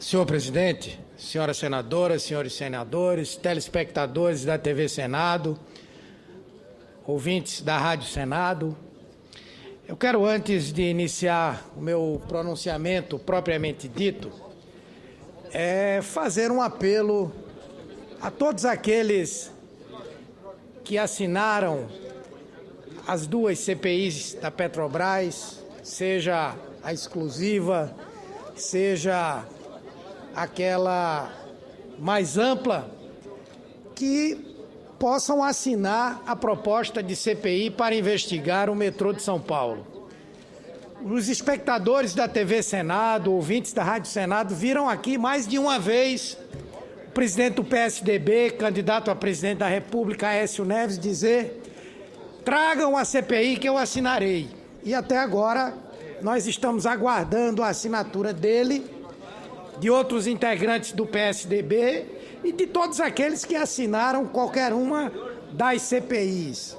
Senhor presidente, senhoras senadoras, senhores senadores, telespectadores da TV Senado, ouvintes da Rádio Senado, eu quero, antes de iniciar o meu pronunciamento propriamente dito, fazer um apelo a todos aqueles que assinaram as duas CPIs da Petrobras, seja a exclusiva, seja aquela mais ampla, que possam assinar a proposta de CPI para investigar o metrô de São Paulo. Os espectadores da TV Senado, ouvintes da Rádio Senado, viram aqui mais de uma vez o presidente do PSDB, candidato a presidente da República, Aécio Neves, dizer: tragam a CPI que eu assinarei. E até agora nós estamos aguardando a assinatura dele, de outros integrantes do PSDB e de todos aqueles que assinaram qualquer uma das CPIs.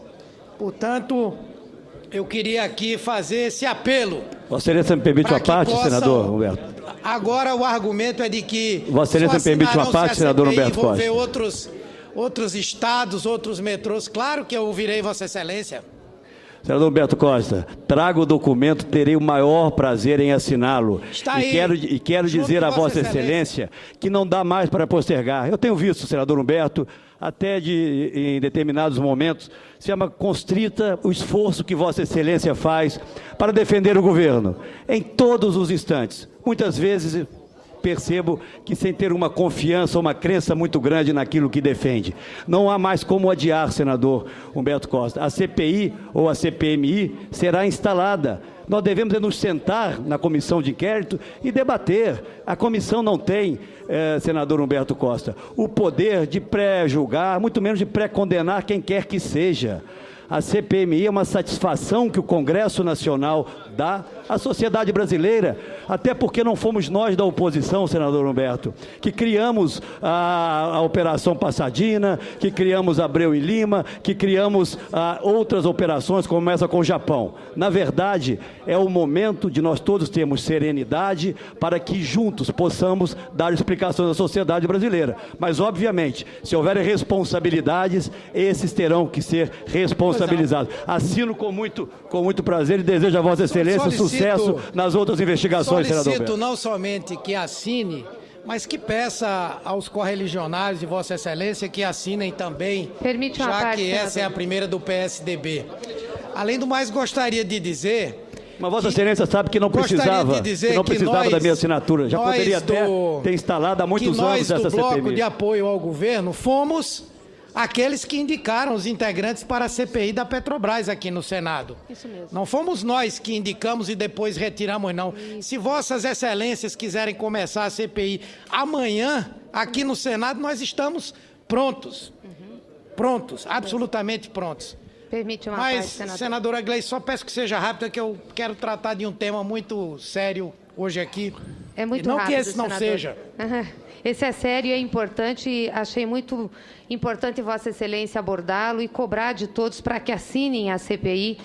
Portanto, eu queria aqui fazer esse apelo. Vossa Excelência me permite uma parte, senador Humberto? Agora o argumento é de que Vossa Excelência me permite uma parte, senador Humberto Costa? Ver outros estados, outros metrôs. Claro que eu ouvirei Vossa Excelência. Senador Humberto Costa, trago o documento, terei o maior prazer em assiná-lo. E quero dizer a Vossa Excelência que não dá mais para postergar. Eu tenho visto, senador Humberto, até em determinados momentos, se chama constrita o esforço que Vossa Excelência faz para defender o governo, em todos os instantes. Muitas vezes percebo que sem ter uma confiança, uma crença muito grande naquilo que defende. Não há mais como adiar, senador Humberto Costa. A CPI ou a CPMI será instalada. Nós devemos nos sentar na comissão de inquérito e debater. A comissão não tem, senador Humberto Costa, o poder de pré-julgar, muito menos de pré-condenar quem quer que seja. A CPMI é uma satisfação que o Congresso Nacional dá à sociedade brasileira, até porque não fomos nós da oposição, senador Humberto, que criamos a Operação Passadina, que criamos Abreu e Lima, que criamos outras operações como essa com o Japão. Na verdade, é o momento de nós todos termos serenidade para que juntos possamos dar explicações à sociedade brasileira. Mas, obviamente, se houver responsabilidades, esses terão que ser responsabilizados. Assino com muito prazer e desejo a Vossa Excelência sucesso nas outras investigações, senador Humberto. Solicito não somente que assine, mas que peça aos correligionários de Vossa Excelência que assinem também, já que essa é a primeira do PSDB. Além do mais, gostaria de dizer... Mas Vossa Excelência sabe que não precisava da minha assinatura. Já poderia até ter instalado há muitos anos essa CPMI. Nós, do Bloco de Apoio ao Governo, fomos aqueles que indicaram os integrantes para a CPI da Petrobras aqui no Senado. Isso mesmo. Não fomos nós que indicamos e depois retiramos, não. Isso. Se Vossas Excelências quiserem começar a CPI amanhã, aqui no Senado, nós estamos prontos. Prontos, absolutamente prontos. Permite uma parte, parte, senador. Senadora Gleice, só peço que seja rápido, que eu quero tratar de um tema muito sério hoje aqui. É muito não rápido, que esse não senador. seja. Esse é sério e é importante, e achei muito importante Vossa Excelência abordá-lo e cobrar de todos para que assinem a CPI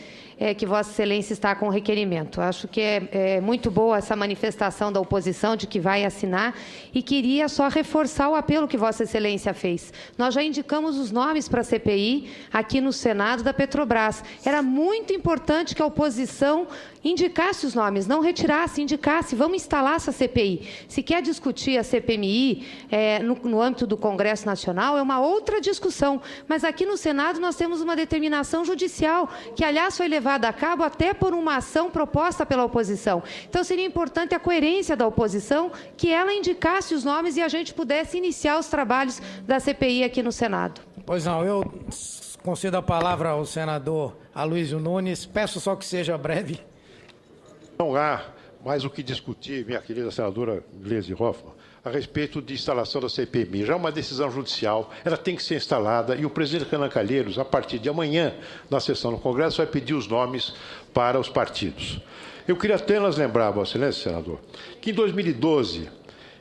que Vossa Excelência está com requerimento. Acho que é muito boa essa manifestação da oposição de que vai assinar e queria só reforçar o apelo que Vossa Excelência fez. Nós já indicamos os nomes para a CPI aqui no Senado da Petrobras. Era muito importante que a oposição indicasse os nomes, não retirasse, indicasse, vamos instalar essa CPI. Se quer discutir a CPMI no âmbito do Congresso Nacional, é uma outra discussão, mas aqui no Senado nós temos uma determinação judicial, que aliás foi levada a cabo até por uma ação proposta pela oposição. Então seria importante a coerência da oposição, que ela indicasse os nomes e a gente pudesse iniciar os trabalhos da CPI aqui no Senado. Pois não, eu concedo a palavra ao senador Aloysio Nunes, peço só que seja breve. Não há mais o que discutir, minha querida senadora Gleisi Hoffmann, a respeito de instalação da CPMI. Já é uma decisão judicial, ela tem que ser instalada e o presidente Renan Calheiros, a partir de amanhã, na sessão do Congresso, vai pedir os nomes para os partidos. Eu queria apenas lembrar, Vossa Excelência, senador, que em 2012,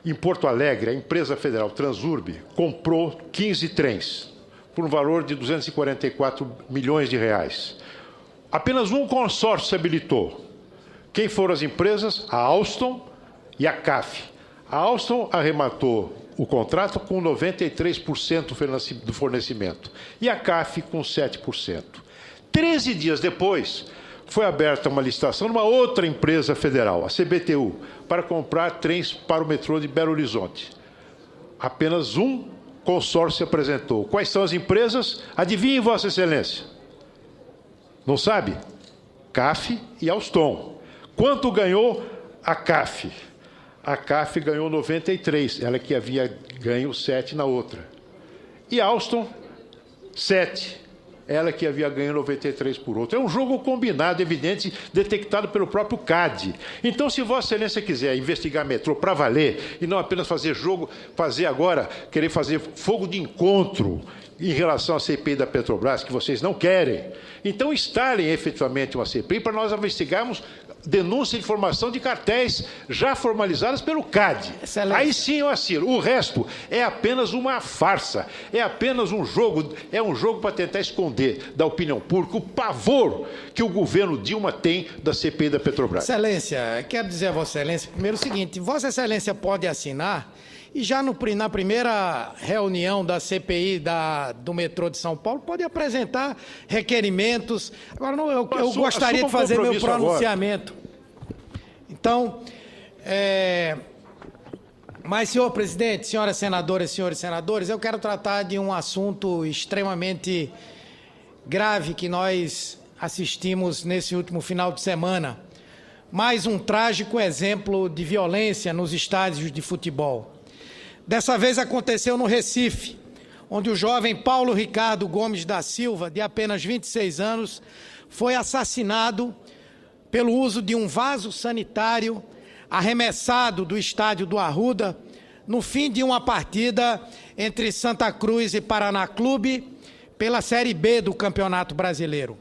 em Porto Alegre, a empresa federal Transurb comprou 15 trens por um valor de 244 milhões de reais. Apenas um consórcio se habilitou. Quem foram as empresas? A Alstom e a CAF. A Alstom arrematou o contrato com 93% do fornecimento e a CAF com 7%. 13 dias depois, foi aberta uma licitação numa outra empresa federal, a CBTU, para comprar trens para o metrô de Belo Horizonte. Apenas um consórcio se apresentou. Quais são as empresas? Adivinhem, Vossa Excelência. Não sabe? CAF e Alstom. Quanto ganhou a CAF? A CAF ganhou 93, ela que havia ganho 7 na outra. E a Alstom, 7. Ela que havia ganho 93 por outro. É um jogo combinado, evidente, detectado pelo próprio CAD. Então, se Vossa Excelência quiser investigar metrô para valer, e não apenas fazer jogo, querer fazer fogo de encontro em relação à CPI da Petrobras, que vocês não querem, então instalem efetivamente uma CPI para nós investigarmos denúncia de formação de cartéis já formalizadas pelo CAD. Excelente. Aí sim eu assino. O resto é apenas uma farsa, é apenas um jogo para tentar esconder da opinião pública o pavor que o governo Dilma tem da CPI da Petrobras. Excelência, quero dizer a Vossa Excelência primeiro o seguinte: Vossa Excelência pode assinar e já na primeira reunião da CPI do metrô de São Paulo pode apresentar requerimentos. Agora, eu gostaria de fazer meu pronunciamento. Agora. Então, mas, senhor presidente, senhoras senadoras e senhores senadores, eu quero tratar de um assunto extremamente grave que nós assistimos nesse último final de semana. Mais um trágico exemplo de violência nos estádios de futebol. Dessa vez aconteceu no Recife, onde o jovem Paulo Ricardo Gomes da Silva, de apenas 26 anos, foi assassinado pelo uso de um vaso sanitário arremessado do estádio do Arruda no fim de uma partida entre Santa Cruz e Paraná Clube pela Série B do Campeonato Brasileiro.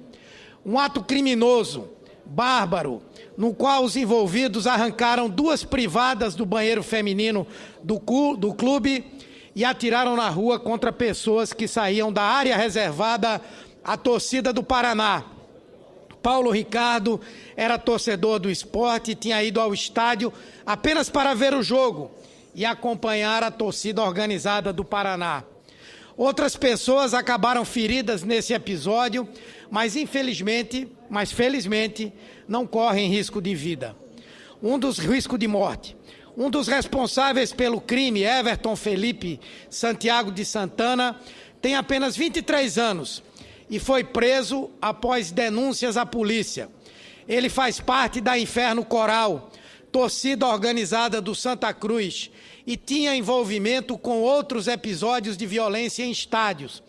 Um ato criminoso, bárbaro, no qual os envolvidos arrancaram 2 privadas do banheiro feminino do clube e atiraram na rua contra pessoas que saíam da área reservada à torcida do Paraná. Paulo Ricardo era torcedor do Sport e tinha ido ao estádio apenas para ver o jogo e acompanhar a torcida organizada do Paraná. Outras pessoas acabaram feridas nesse episódio, mas felizmente não correm risco de vida. Risco de morte. Um dos responsáveis pelo crime, Everton Felipe Santiago de Santana, tem apenas 23 anos e foi preso após denúncias à polícia. Ele faz parte da Inferno Coral, torcida organizada do Santa Cruz, e tinha envolvimento com outros episódios de violência em estádios.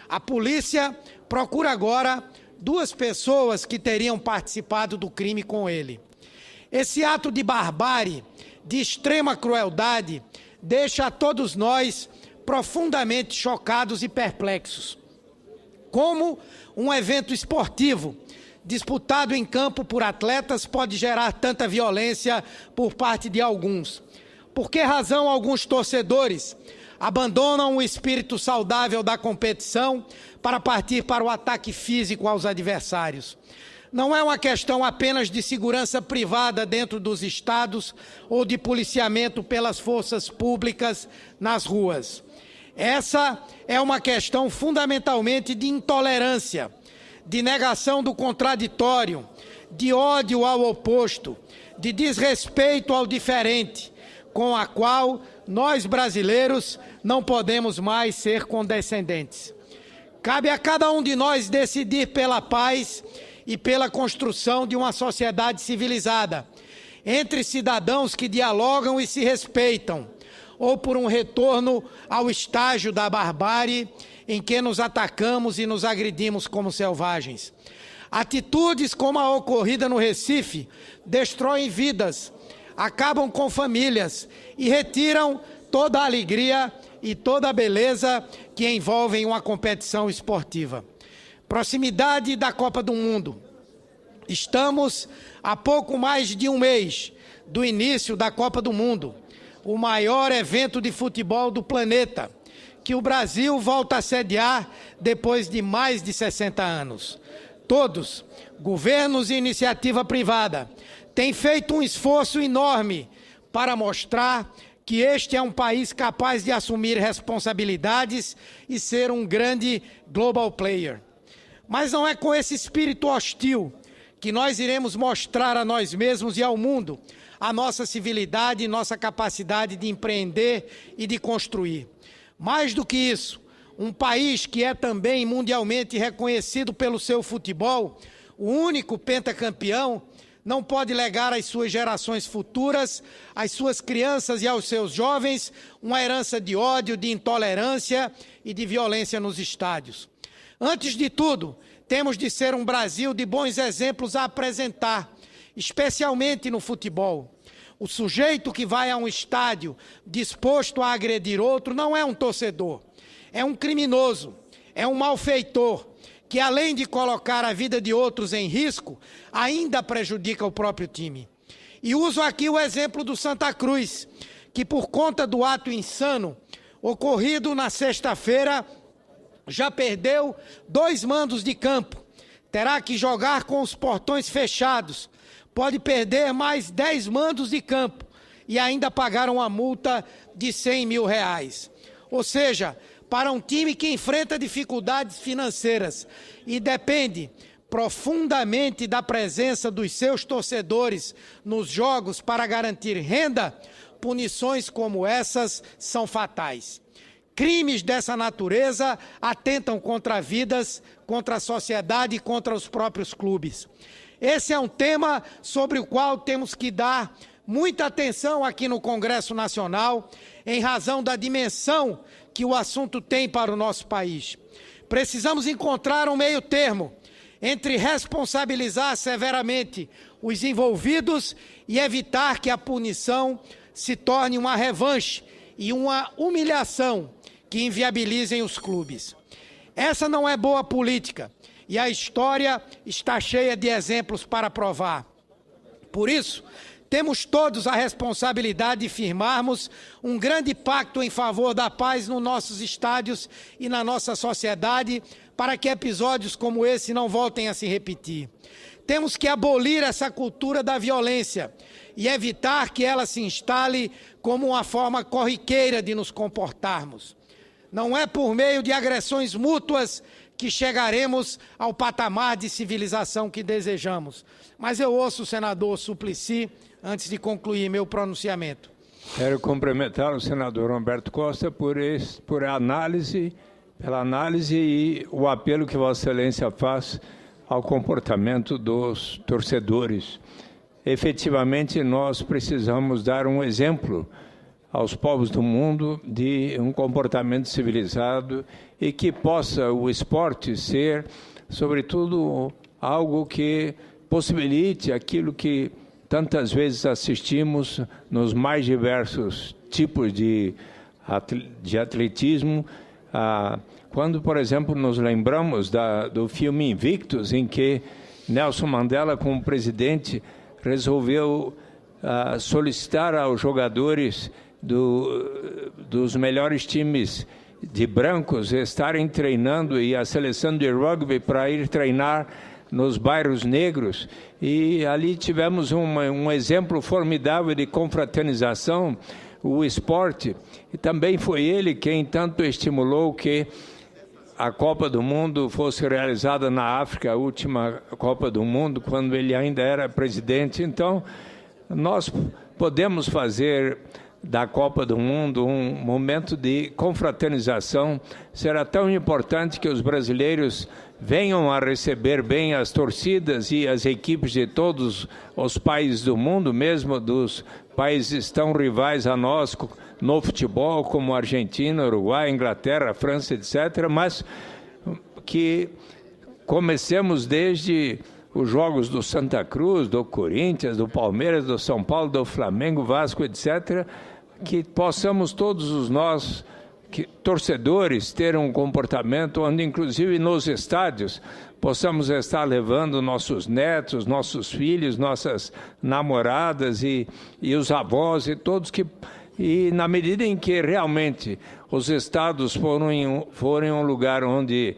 A polícia procura agora 2 pessoas que teriam participado do crime com ele. Esse ato de barbárie, de extrema crueldade, deixa a todos nós profundamente chocados e perplexos. Como um evento esportivo disputado em campo por atletas pode gerar tanta violência por parte de alguns? Por que razão alguns torcedores abandonam o espírito saudável da competição para partir para o ataque físico aos adversários? Não é uma questão apenas de segurança privada dentro dos estados ou de policiamento pelas forças públicas nas ruas. Essa é uma questão fundamentalmente de intolerância, de negação do contraditório, de ódio ao oposto, de desrespeito ao diferente, com a qual nós brasileiros não podemos mais ser condescendentes. Cabe a cada um de nós decidir pela paz e pela construção de uma sociedade civilizada, entre cidadãos que dialogam e se respeitam, ou por um retorno ao estágio da barbárie em que nos atacamos e nos agredimos como selvagens. Atitudes como a ocorrida no Recife destroem vidas, acabam com famílias e retiram toda a alegria e toda a beleza que envolvem uma competição esportiva. Proximidade da Copa do Mundo. Estamos a pouco mais de um mês do início da Copa do Mundo, o maior evento de futebol do planeta, que o Brasil volta a sediar depois de mais de 60 anos. Todos, governos e iniciativa privada, têm feito um esforço enorme para mostrar que este é um país capaz de assumir responsabilidades e ser um grande global player. Mas não é com esse espírito hostil que nós iremos mostrar a nós mesmos e ao mundo a nossa civilidade e nossa capacidade de empreender e de construir. Mais do que isso, um país que é também mundialmente reconhecido pelo seu futebol, o único pentacampeão, não pode legar às suas gerações futuras, às suas crianças e aos seus jovens, uma herança de ódio, de intolerância e de violência nos estádios. Antes de tudo, temos de ser um Brasil de bons exemplos a apresentar, especialmente no futebol. O sujeito que vai a um estádio disposto a agredir outro não é um torcedor, é um criminoso, é um malfeitor, que além de colocar a vida de outros em risco, ainda prejudica o próprio time. E uso aqui o exemplo do Santa Cruz, que por conta do ato insano ocorrido na sexta-feira, já perdeu 2 mandos de campo, terá que jogar com os portões fechados, pode perder mais 10 mandos de campo e ainda pagar uma multa de R$100 mil. Ou seja, para um time que enfrenta dificuldades financeiras e depende profundamente da presença dos seus torcedores nos jogos para garantir renda, punições como essas são fatais. Crimes dessa natureza atentam contra vidas, contra a sociedade e contra os próprios clubes. Esse é um tema sobre o qual temos que dar muita atenção aqui no Congresso Nacional, em razão da dimensão que o assunto tem para o nosso país. Precisamos encontrar um meio termo entre responsabilizar severamente os envolvidos e evitar que a punição se torne uma revanche e uma humilhação que inviabilizem os clubes. Essa não é boa política e a história está cheia de exemplos para provar. Por isso, temos todos a responsabilidade de firmarmos um grande pacto em favor da paz nos nossos estádios e na nossa sociedade, para que episódios como esse não voltem a se repetir. Temos que abolir essa cultura da violência e evitar que ela se instale como uma forma corriqueira de nos comportarmos. Não é por meio de agressões mútuas que chegaremos ao patamar de civilização que desejamos. Mas eu ouço o senador Suplicy antes de concluir meu pronunciamento. Quero cumprimentar o senador Humberto Costa pela análise e o apelo que Vossa Excelência faz ao comportamento dos torcedores. Efetivamente, nós precisamos dar um exemplo aos povos do mundo de um comportamento civilizado e que possa o esporte ser, sobretudo, algo que possibilite aquilo que tantas vezes assistimos nos mais diversos tipos de atletismo. Quando, por exemplo, nos lembramos do filme Invictus, em que Nelson Mandela, como presidente, resolveu solicitar aos jogadores dos melhores times de brancos estarem treinando, e a seleção de rugby para ir treinar nos bairros negros, e ali tivemos um exemplo formidável de confraternização, o esporte, e também foi ele quem tanto estimulou que a Copa do Mundo fosse realizada na África, a última Copa do Mundo, quando ele ainda era presidente. Então, nós podemos fazer da Copa do Mundo um momento de confraternização. Será tão importante que os brasileiros venham a receber bem as torcidas e as equipes de todos os países do mundo, mesmo dos países tão rivais a nós no futebol, como Argentina, Uruguai, Inglaterra, França, etc., mas que comecemos desde os jogos do Santa Cruz, do Corinthians, do Palmeiras, do São Paulo, do Flamengo, Vasco, etc., que possamos todos nós, torcedores, ter um comportamento onde, inclusive nos estádios, possamos estar levando nossos netos, nossos filhos, nossas namoradas e os avós e todos que... E na medida em que realmente os estados forem um lugar onde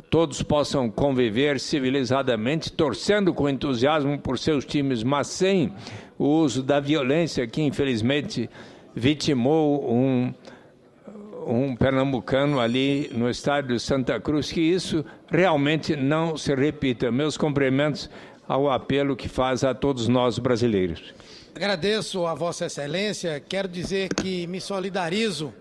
todos possam conviver civilizadamente, torcendo com entusiasmo por seus times, mas sem o uso da violência que, infelizmente, vitimou um pernambucano ali no estádio de Santa Cruz, que isso realmente não se repita. Meus cumprimentos ao apelo que faz a todos nós brasileiros. Agradeço a Vossa Excelência. Quero dizer que me solidarizo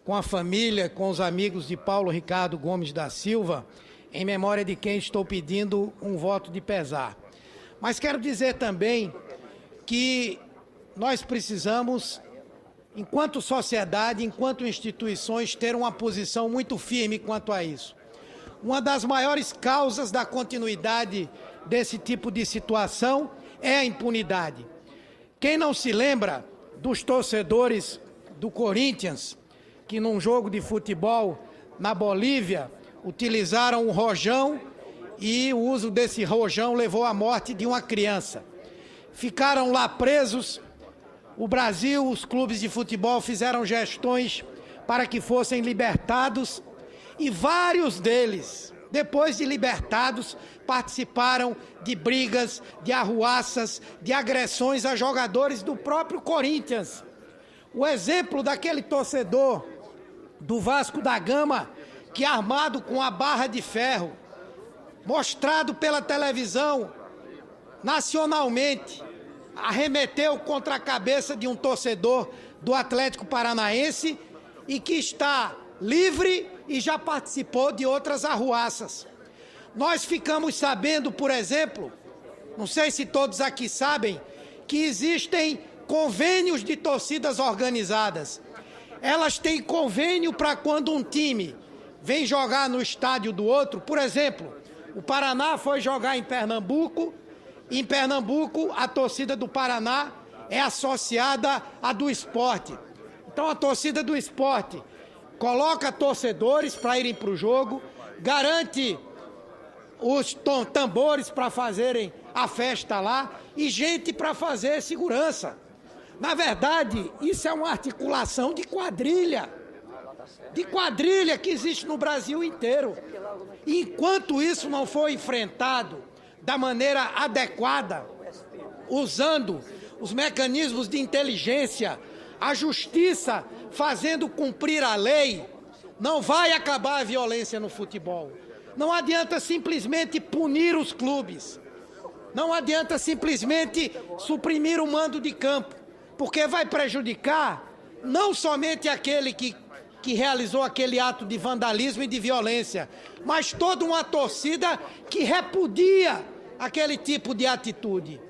com a família, com os amigos de Paulo Ricardo Gomes da Silva, em memória de quem estou pedindo um voto de pesar. Mas quero dizer também que nós precisamos, enquanto sociedade, enquanto instituições, ter uma posição muito firme quanto a isso. Uma das maiores causas da continuidade desse tipo de situação é a impunidade. Quem não se lembra dos torcedores do Corinthians, que num jogo de futebol na Bolívia utilizaram um rojão e o uso desse rojão levou à morte de uma criança. Ficaram lá presos. O Brasil, os clubes de futebol fizeram gestões para que fossem libertados e vários deles, depois de libertados, participaram de brigas, de arruaças, de agressões a jogadores do próprio Corinthians. O exemplo daquele torcedor do Vasco da Gama que, armado com a barra de ferro, mostrado pela televisão nacionalmente, arremeteu contra a cabeça de um torcedor do Atlético Paranaense e que está livre e já participou de outras arruaças. Nós ficamos sabendo, por exemplo, não sei se todos aqui sabem, que existem convênios de torcidas organizadas. Elas têm convênio para quando um time vem jogar no estádio do outro. Por exemplo, o Paraná foi jogar em Pernambuco. Em Pernambuco, a torcida do Paraná é associada à do Sport. Então, a torcida do Sport coloca torcedores para irem para o jogo, garante os tambores para fazerem a festa lá e gente para fazer segurança. Na verdade, isso é uma articulação de quadrilha que existe no Brasil inteiro. E enquanto isso não for enfrentado da maneira adequada, usando os mecanismos de inteligência, a justiça fazendo cumprir a lei, não vai acabar a violência no futebol. Não adianta simplesmente punir os clubes. Não adianta simplesmente suprimir o mando de campo, porque vai prejudicar não somente aquele que realizou aquele ato de vandalismo e de violência, mas toda uma torcida que repudia aquele tipo de atitude.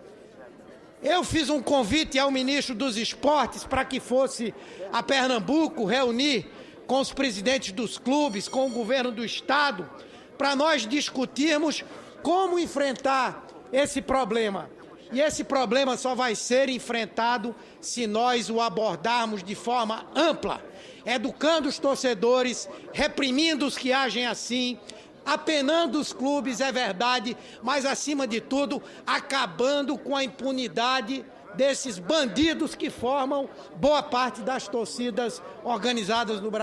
Eu fiz um convite ao ministro dos Esportes para que fosse a Pernambuco reunir com os presidentes dos clubes, com o governo do estado, para nós discutirmos como enfrentar esse problema. E esse problema só vai ser enfrentado se nós o abordarmos de forma ampla, educando os torcedores, reprimindo os que agem assim, apenando os clubes, é verdade, mas, acima de tudo, acabando com a impunidade desses bandidos que formam boa parte das torcidas organizadas no Brasil.